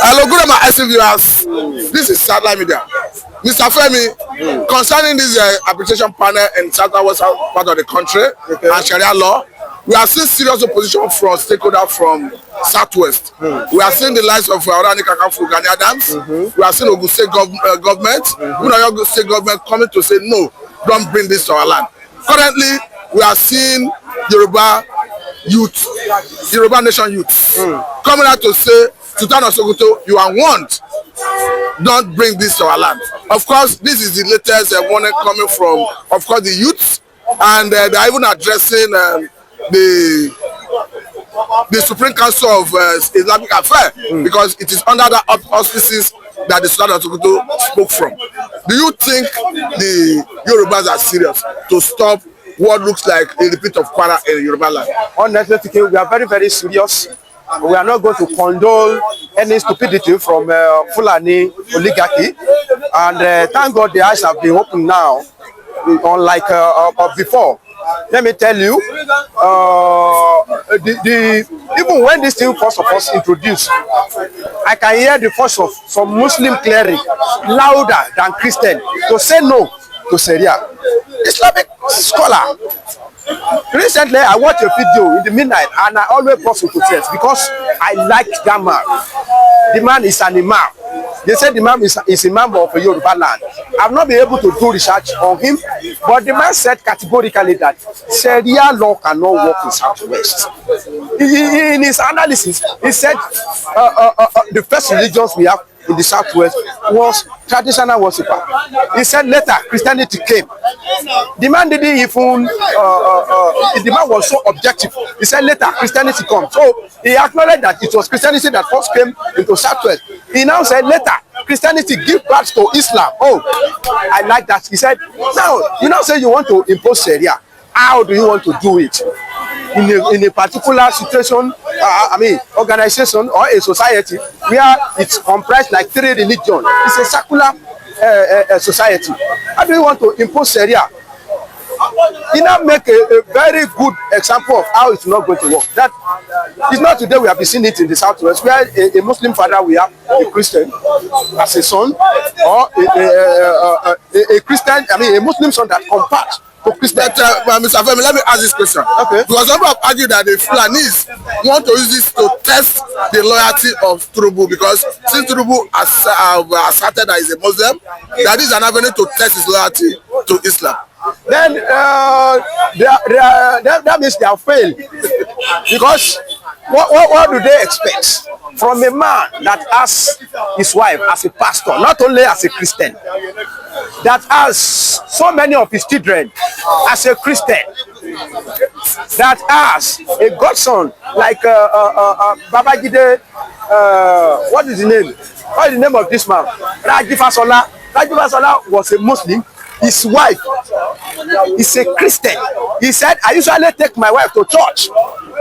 Hello, good evening, my SC viewers. This is Satellite Media. Mr. Femi, concerning this arbitration panel in southwest part of the country and Sharia law, we are seeing serious opposition from stakeholders from southwest. We are seeing the likes of Orani Kakafu, Gani Adams. We are seeing Ogun State government, Ogun State government coming to say no, don't bring this to our land. Currently, we are seeing Yoruba youth, Yoruba nation youth, coming out to say, Sultan Of Sokoto, you are warned. Don't bring this to our land. Of course, this is the latest warning coming from, of course, the youths, and they are even addressing the Supreme Council of Islamic Affairs because it is under the auspices that the Sultan Of Sokoto spoke from. Do you think the Yorubas are serious to stop what looks like a repeat of Kwara in Yoruba land? Honestly, we are very, very serious. We are not going to condone any stupidity from Fulani oligarchy, and thank God the eyes have been opened now, unlike before. Let me tell you, even when this thing first of all introduced, I can hear the voice of some Muslim cleric louder than Christian to say no to Sharia. Islamic scholar. Recently, I watched a video in the midnight, and I always burst into tears because I like that man. The man is an imam. They said the man is a member of a Yoruba land. I've not been able to do research on him, but the man said categorically that Sharia law cannot work in Southwest. In his analysis, he said the first religions we have in the Southwest was traditional worshiper. He said later Christianity came. The man didn't even, the man was so objective. He said later Christianity comes. So he acknowledged that it was Christianity that first came into Southwest. He now said later Christianity give birth to Islam. Oh, I like that. He said, now, you now say you want to impose Sharia. How do you want to do it? In a particular situation, organization or a society where it's comprised like three religions. It's a secular society. How do you want to impose Sharia? He now make a very good example of how it's not going to work. That it's not today we have been seeing it in the Southwest, where a Muslim father we have a Christian as a son, or a Christian, a Muslim son that converts. But Mr. Femi, let me ask this question. Okay. Because some have argued that the Fulanis want to use this to test the loyalty of Tinubu, because since Tinubu has asserted that he's a Muslim, that is an avenue to test his loyalty to Islam. Then that means they have failed. Because what do they expect from a man that has his wife as a pastor, not only as a Christian, that has so many of his children as a Christian, that has a godson like Babajide, what is the name? What is the name of this man? Rajifasola. Rajifasola was a Muslim. His wife is a Christian. He said, I usually take my wife to church,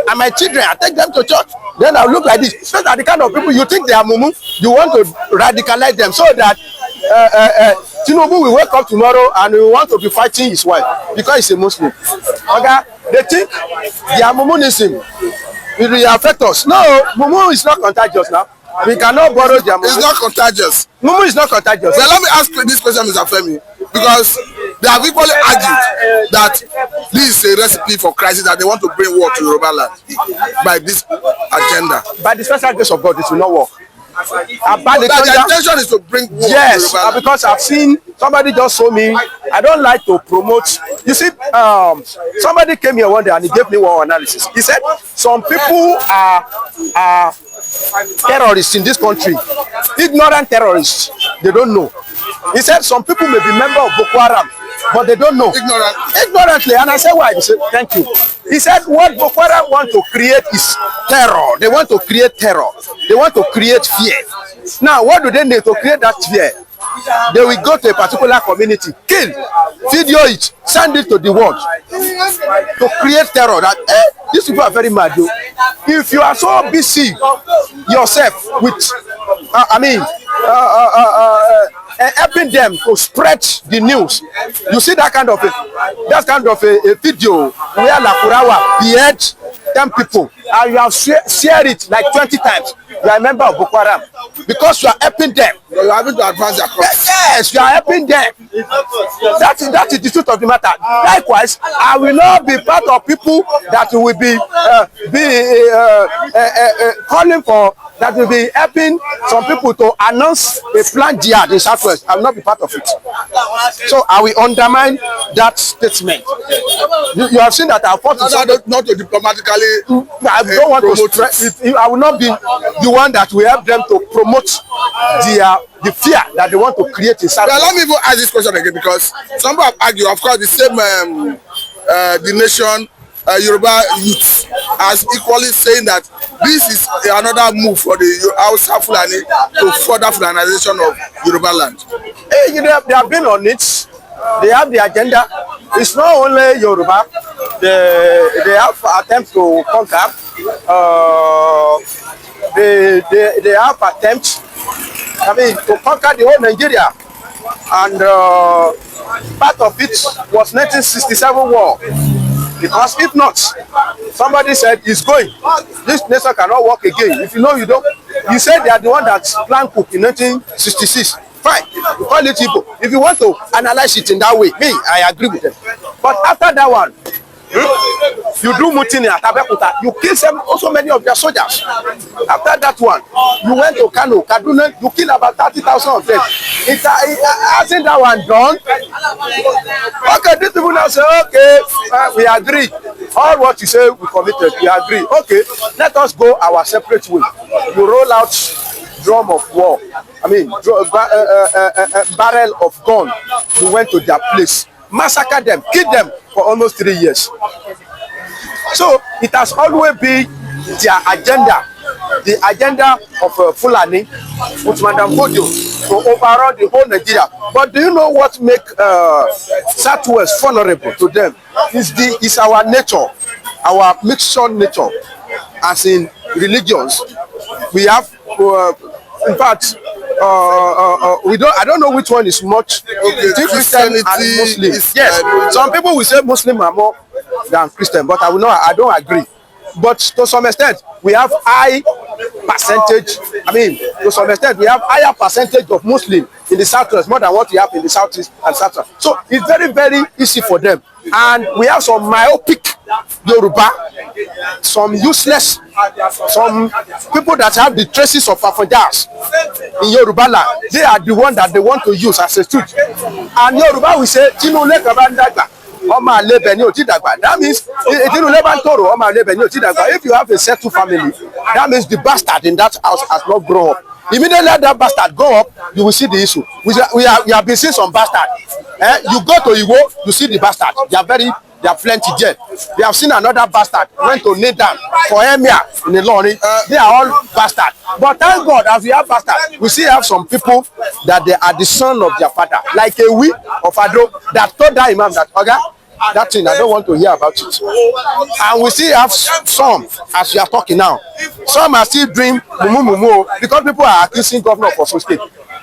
and my children, I take them to church. Then I look like this. So that the kind of people you think they are mumu, you want to radicalize them so that Tinubu will wake up tomorrow and will want to be fighting his wife because he's a Muslim. Okay? They think their mumunism will affect us. No, mumu is not contagious now. We cannot borrow their mumu. It's not contagious. Mumu is not contagious. Well, let me ask this question, Mr. Femi, because they have equally argued that this is a recipe for crisis, that they want to bring war to Yoruba land by this agenda. By the special grace of God, it will not work. The intention is to bring war to Yoruba land. Because I've seen somebody just show me. I don't like to promote. You see, somebody came here one day and he gave me one analysis. He said some people are terrorists in this country, ignorant terrorists. They don't know. He said some people may be members of Boko Haram, but they don't know. Ignorantly. And I said, why? He said, thank you. He said what Boko Haram want to create is terror. They want to create terror. They want to create fear. Now, what do they need to create that fear? They will go to a particular community, kill, video it, send it to the world to create terror. That these people are very mad. If you are so busy yourself with, helping them to spread the news, you see that kind of a video where Lakurawa behead 10 people and you have shared it like 20 times. you are a member of Boko Haram because you are helping them. You are having to advance their cause. Yes, you are helping them. That is the truth of the matter. Likewise, I will not be part of people that will be calling for, that will be helping some people to announce a planned jihad in Southwest. I will not be part of it. So I will undermine that statement. You have seen that I fought not to diplomatically. I don't want to stress. I will not be the one that will help them to promote the fear that they want to create in Southwest. Let me even ask this question again, because some people have argued, of course, the same the nation. Yoruba youth as equally saying that this is another move for the Hausa Fulani to further Fulanization of Yoruba land. Hey, they have been on it. They have the agenda. It's not only Yoruba. They have attempts to conquer. They have attempts, to conquer the whole Nigeria. And part of it was 1967 war. Because if not, somebody said it's going. This nation cannot work again. If you know, you don't. You said they are the one that planned coup in 1966. Fine, you call it Igbo. If you want to analyze it in that way, me, I agree with them. But after that one, you do mutiny at Abeokuta. You kill also many of their soldiers. After that one, you went to Kano, Kaduna. You kill about 30,000 of them. Hasn't that one done? Okay, these people now say, okay, we agree. All what you say, we committed. We agree. Okay, let us go our separate way. You roll out drum of war. Barrel of gun. You went to their place, massacre them, kill them for almost 3 years. So it has always been their agenda, the agenda of Fulani with Madam Bodio to overrun the whole Nigeria. But do you know what makes Southwest vulnerable to them? Is our nature, our mixture nature, as in religions. We have, in fact, I don't know which one is much. Okay, Christianity and Muslim. Yes, some people will say Muslim are more than Christian, but I don't agree. But to some extent, we have high percentage. To some extent, we have higher percentage of Muslim in the Southwest more than what we have in the Southeast and Southwest. So it's very, very easy for them. And we have some myopic Yoruba, some useless, some people that have the traces of Afonjas in Yoruba land. They are the one that they want to use as a truth. And Yoruba will say, Tinule Kabandagba. That means if you have a settled family, that means the bastard in that house has not grown up. Immediately let that bastard go up, you will see the issue. We have been seeing some bastard. You go to Iwo, you see the bastard. They are plenty there. We have seen another bastard went to kneel down for Emir in the Loni. They are all bastards. But thank God, as we have bastards, we still have some people that they are the son of their father, like a we of Ado that told that imam that, okay, that thing I don't want to hear about it. And we still have some, as we are talking now, some are still doing mumu because people are accusing governor of Osun State.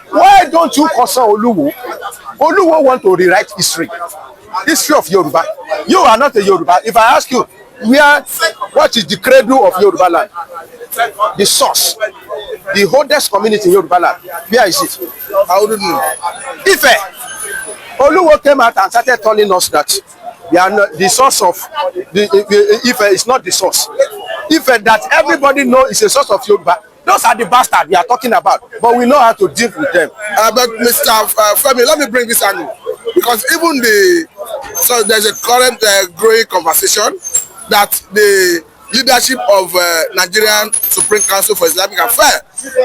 Why don't you concern Oluwo? Oluwo want to rewrite history of Yoruba. You are not a Yoruba. If I ask you, what is the cradle of Yoruba land? The source, the oldest community in Yoruba land. Where is it? I wouldn't know. Ife. Oluwo came out and started telling us that we are not, the source of Ife is not the source. Ife that everybody knows is a source of Yoruba. Those are the bastards we are talking about, but we know how to deal with them. But Mr. Femi, let me bring this angle, because even there's a current growing conversation that the leadership of Nigerian Supreme Council for Islamic Affairs,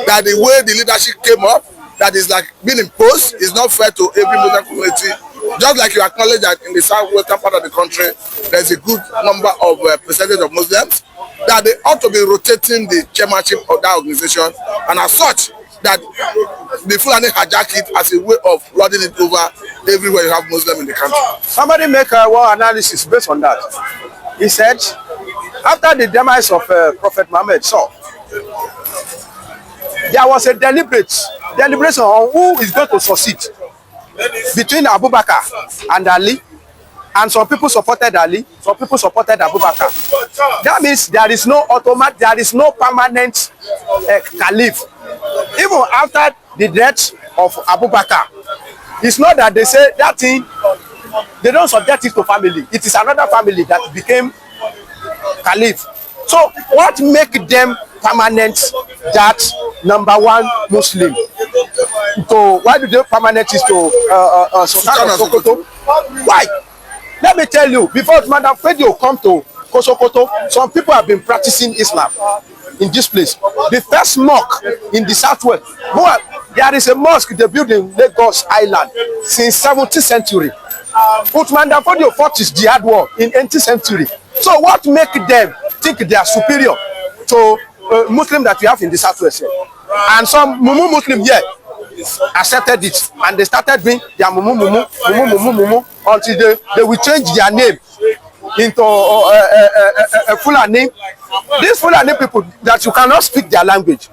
that the way the leadership came up, that is like being imposed, is not fair to every Muslim community. Just like you acknowledge that in the southwestern part of the country, there's a good number of percentage of Muslims, that they ought to be rotating the chairmanship of that organization, and as such, that the Fulani hijack it as a way of lording it over everywhere you have Muslims in the country. Somebody make a war analysis based on that. He said, after the demise of Prophet Muhammad, there was a deliberation on who is going to succeed between Abu Bakr and Ali. and some people supported Ali, some people supported Abubakar. That means there is no permanent caliph. Even after the death of Abubakar, it's not that they say that thing, they don't subject it to family. It is another family that became caliph. So what make them permanent? That number one Muslim. So why do they permanent is to Sultan of Sokoto? Why? Let me tell you, before Madam Fedio come to Sokoto, some people have been practicing Islam in this place. The first mosque in the southwest, there is a mosque they built in Lagos Island since 17th century. Uthman Dan Fodio fought his jihad war in 18th century. So what make them think they are superior to Muslim that we have in the southwest? And some Mumu Muslim here accepted it, and they started doing their Mumu until they will change their name into a Fulani. These Fulani people that you cannot speak their language,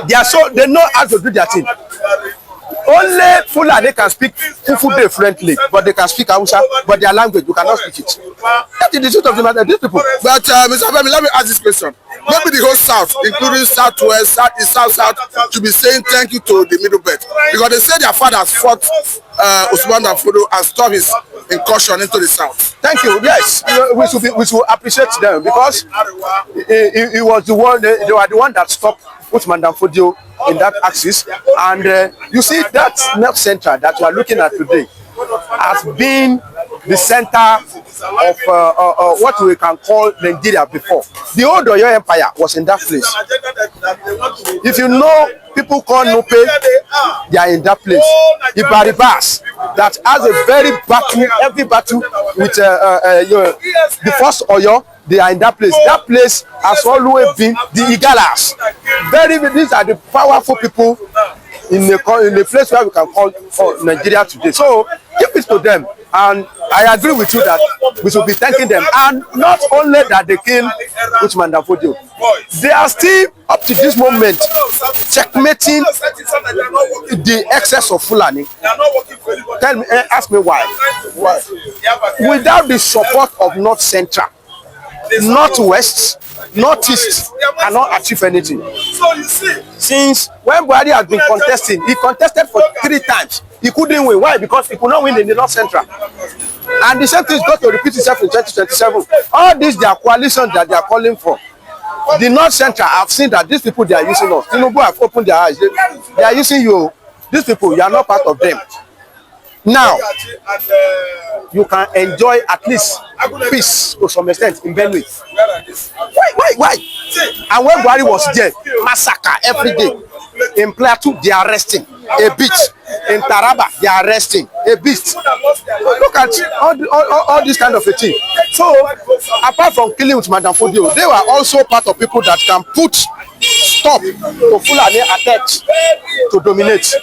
they know how to do their thing. Only Fulani can speak Fufude fluently, but they can speak Hausa, but their language you cannot speak it. That is the truth of the matter. These people. But Mr. Femi, let me ask this question. Maybe the whole South, including Southwest, Southeast, South, should be saying thank you to the Middle Belt, because they say their fathers fought Usman Dan Fodio and stopped his incursion into the South. Thank you. Yes, we should appreciate them, because he was the one. They were the one that stopped Usman Dan Fodio in that axis. And you see that North Central that you are looking at today has been the center of what we can call Nigeria before. The old Oyo Empire was in that place. If you know, people call Nupe, they are in that place. Ibaribas, that has a very heavy battle with the first Oyo, they are in that place. That place has always been the Igalas. These are the powerful people in a place where we can call Nigeria today. So give it to them, and I agree with you that we should be thanking them. And not only that they killed Usman Dan Fodio, they are still up to this moment checkmating the excess of Fulani. Tell me, ask me why. Without the support of North Central, Northwest, Northeast cannot achieve anything. So you see, since when Buhari has been contesting, he contested for 3 times. He couldn't win. Why? Because he could not win in the North Central. And the same thing is going to repeat itself in 2027. All these, their coalitions that they are calling for. The North Central, I've seen that these people, they are using us. Tinubu have opened their eyes. They are using you. These people, you are not part of them. Now, you can enjoy at least peace to some extent in Benue. Why? And when Buhari was there, massacre every day. In Plateau, they are arresting a bit. In Taraba, they are arresting a bit. Look at all this kind of a thing. So, apart from killing with Madam Fodio, they were also part of people that can put stop to Fulani attempts to dominate,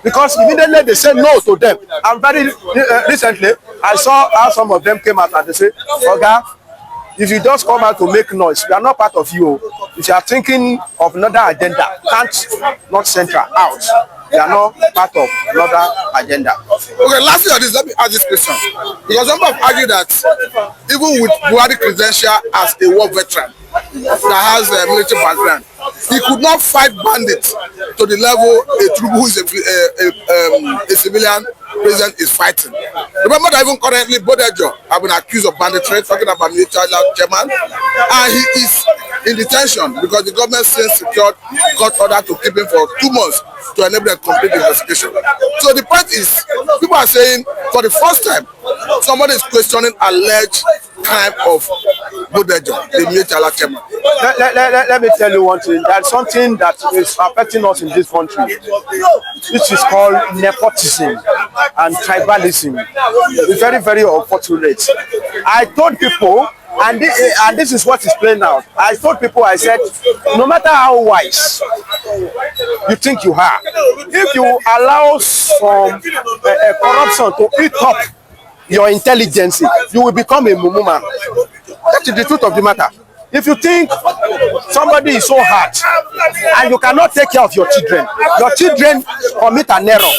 because immediately they say no to them. And very recently, I saw how some of them came out and they say, Oga, if you just come out to make noise, we are not part of you. If you are thinking of another agenda, can't North Central out. They are not part of another agenda. Okay, lastly on this, let me ask this question. Because some have argued that even with Buhari credential as a war veteran that has a military background, he could not fight bandits to the level a troop who is a civilian president is fighting. Remember that even currently Bodejo have been accused of banditry, talking about military chairman, and he is in detention because the government sent secured court order to keep him for 2 months to enable a complete investigation. So the point is, people are saying for the first time, somebody is questioning alleged crime of Bodejo, the military chairman. Let me tell you one thing. There's something that is affecting us in this country. This is called nepotism and tribalism. It's very, very unfortunate. I told people, and this is what is playing out. I told people, I said, no matter how wise you think you are, if you allow some corruption to eat up your intelligence, you will become a mumu man. That is the truth of the matter. If you think somebody is so hard and you cannot take care of your children commit an error,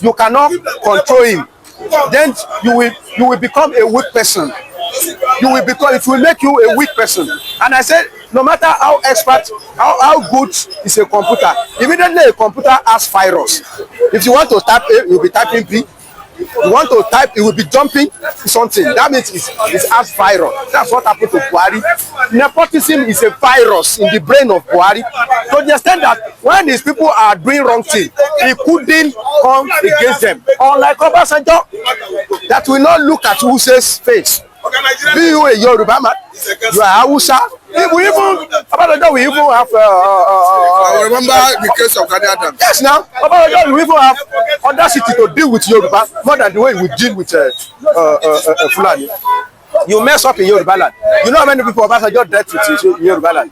you cannot control him. then you will become a weak person. You will become, it will make you a weak person. And I said, no matter how expert, how good is a computer, immediately a computer has virus. If you want to type A, you'll be typing B. You want to type, it will be jumping something. That means it has virus. That's what happened to Buhari. Nepotism is a virus in the brain of Buhari. To the extent that when these people are doing wrong thing, he couldn't come against them. Unlike Obasanjo, that will not look at Wuse's face. Be you a Yoruba man, you are Hausa. We even have. I remember the case of Gani Adams. Yes, now we even have audacity to deal with Yoruba more than the way we deal with Fulani. You mess up in Yoruba land. You know how many people have just dealt with Yoruba land?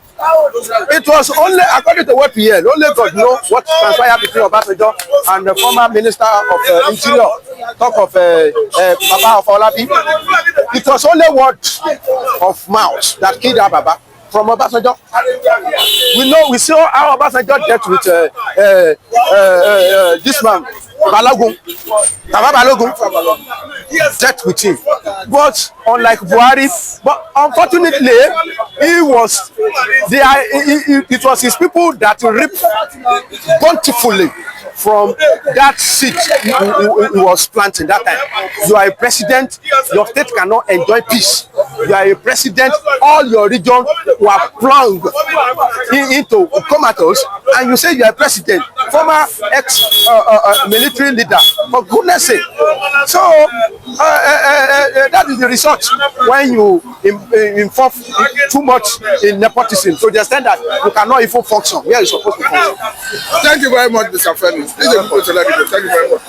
It was only, according to what we heard, only God knows what transpired between Obasanjo and the former Minister of Interior. Talk of Baba of Olabi. It was only word of mouth that killed our Baba from Obasanjo. We saw how Obasanjo dealt with this man, Balogun. Baba Balogun dealt with him. But unlike Buhari, but unfortunately, it was his people that ripped bountifully from that seat he was planting that time. You are a president, your state cannot enjoy peace. You are a president, all your region were plunged into comatose, and you say you are a president, former ex-military leader, for goodness sake. So that is the result when you involve too much in nepotism, to the extent that you cannot even function where you're supposed to function. Thank you very much, Mr. Femi. This is a good to let you know. Thank you very much.